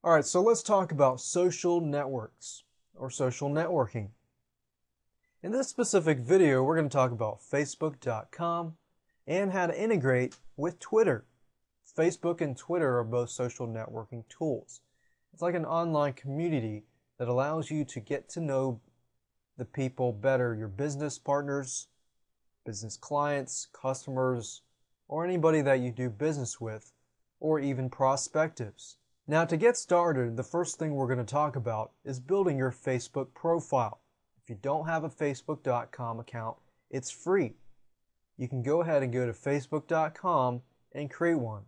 Alright, so let's talk about social networks or social networking. In this specific video, we're going to talk about Facebook.com and how to integrate with Twitter. Facebook and Twitter are both social networking tools. It's like an online community that allows you to get to know the people better, your business partners, business clients, customers, or anybody that you do business with, or even prospectives. Now, to get started, the first thing we're going to talk about is building your Facebook profile. If you don't have a Facebook.com account, it's free. You can go ahead and go to Facebook.com and create one.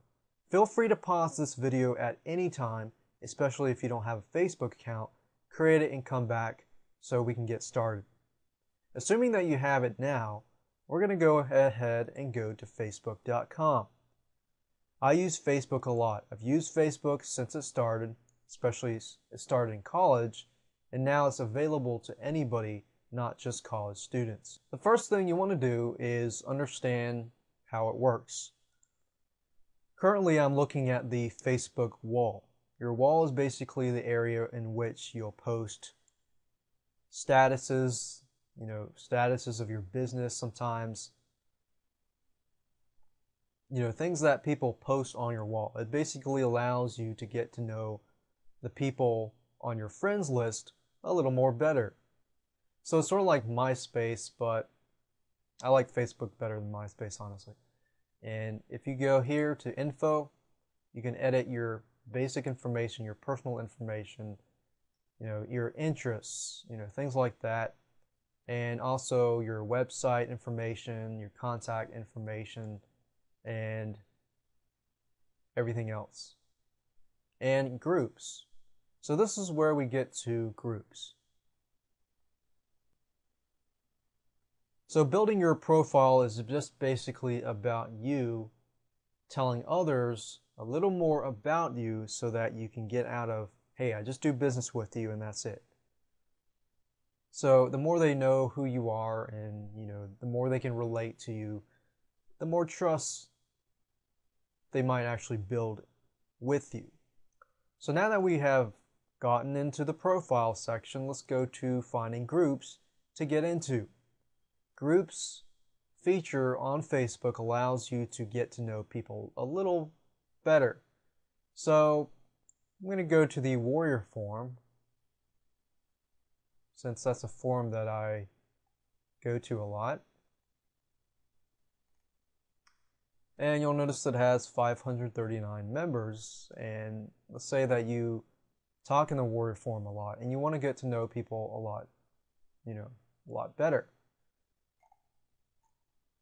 Feel free to pause this video at any time, especially if you don't have a Facebook account. Create it and come back so we can get started. Assuming that you have it now, we're going to go ahead and go to Facebook.com. I use Facebook a lot. I've used Facebook since it started, especially it started in college, and now it's available to anybody, not just college students. The first thing you want to do is understand how it works. Currently, I'm looking at the Facebook wall. Your wall is basically the area in which you'll post statuses, statuses of your business sometimes. Things that people post on your wall. It basically allows you to get to know the people on your friends list a little more better. So it's sort of like MySpace, but I like Facebook better than MySpace, honestly. And if you go here to info, you can edit your basic information, your personal information, your interests, things like that. And also your website information, your contact information, and everything else. And groups. So this is where we get to groups. So building your profile is just basically about you telling others a little more about you so that you can get out of, hey, I just do business with you and that's it. So the more they know who you are and, the more they can relate to you, the more trust they might actually build with you. So now that we have gotten into the profile section, let's go to finding groups to get into. Groups feature on Facebook allows you to get to know people a little better. So I'm going to go to the Warrior Forum, since that's a forum that I go to a lot. And you'll notice that it has 539 members. And let's say that you talk in the Warrior Forum a lot and you want to get to know people a lot better.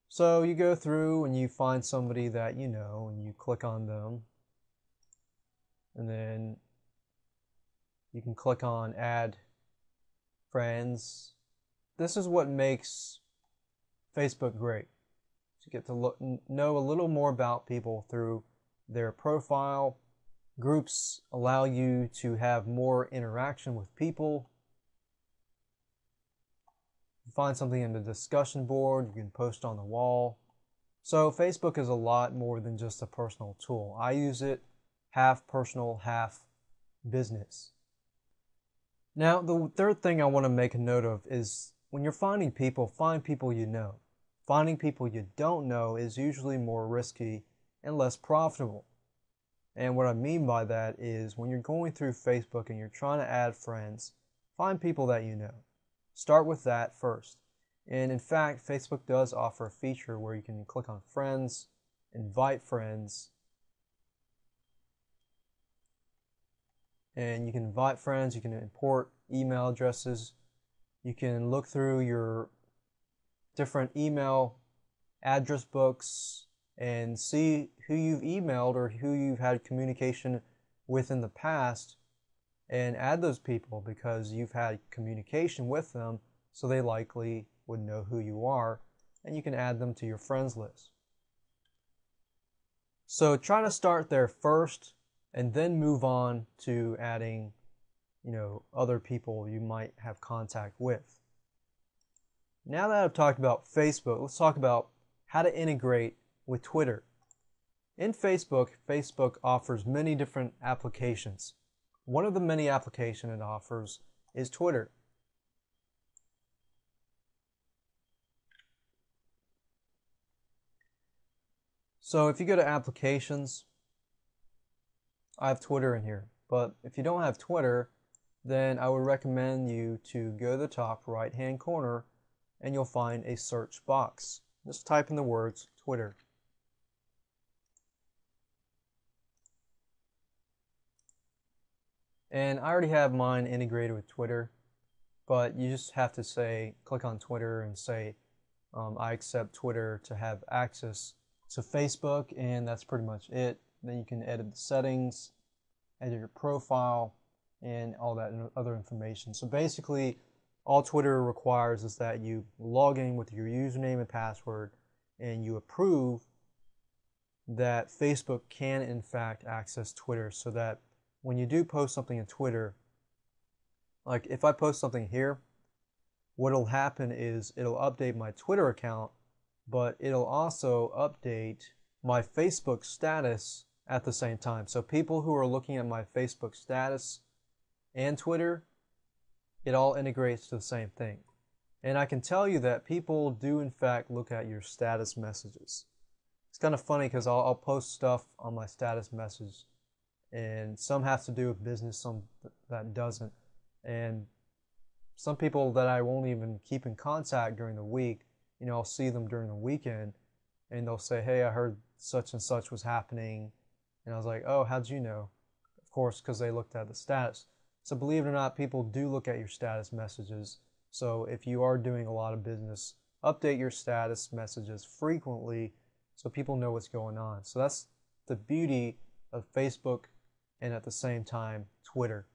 So you go through and you find somebody that you know and you click on them. And then you can click on Add Friends. This is what makes Facebook great. To get to know a little more about people through their profile. Groups allow you to have more interaction with people. You find something in the discussion board, you can post on the wall. So Facebook is a lot more than just a personal tool. I use it half personal, half business. Now, the third thing I want to make a note of is when you're finding people, find people you know. Finding people you don't know is usually more risky and less profitable. And what I mean by that is when you're going through Facebook and you're trying to add friends, find people that you know. Start with that first. And in fact, Facebook does offer a feature where you can click on friends, invite friends, and you can invite friends, you can import email addresses, you can look through your different email address books and see who you've emailed or who you've had communication with in the past and add those people because you've had communication with them, so they likely would know who you are, and you can add them to your friends list. So try to start there first and then move on to adding, other people you might have contact with. Now that I've talked about Facebook, let's talk about how to integrate with Twitter. In Facebook, Facebook offers many different applications. one of the many applications it offers is Twitter. So if you go to applications, I have Twitter in here. But if you don't have Twitter, then I would recommend you to go to the top right-hand corner and you'll find a search box. Just type in the words Twitter. And I already have mine integrated with Twitter, but you just have to say, click on Twitter and say, I accept Twitter to have access to Facebook, and that's pretty much it. Then you can edit the settings, edit your profile, and all that other information. So basically, all Twitter requires is that you log in with your username and password, and you approve that Facebook can in fact access Twitter, so that when you do post something in Twitter, like if I post something here, what'll happen is it'll update my Twitter account, but it'll also update my Facebook status at the same time. So people who are looking at my Facebook status and Twitter, it all integrates to the same thing. And I can tell you that people do in fact look at your status messages. It's kind of funny because I'll post stuff on my status message, and some has to do with business, some that doesn't. And some people that I won't even keep in contact during the week, I'll see them during the weekend, and they'll say, hey, I heard such and such was happening. And I was like, oh, how'd you know? Of course, because they looked at the status. So believe it or not, people do look at your status messages. So if you are doing a lot of business, update your status messages frequently so people know what's going on. So that's the beauty of Facebook and at the same time, Twitter.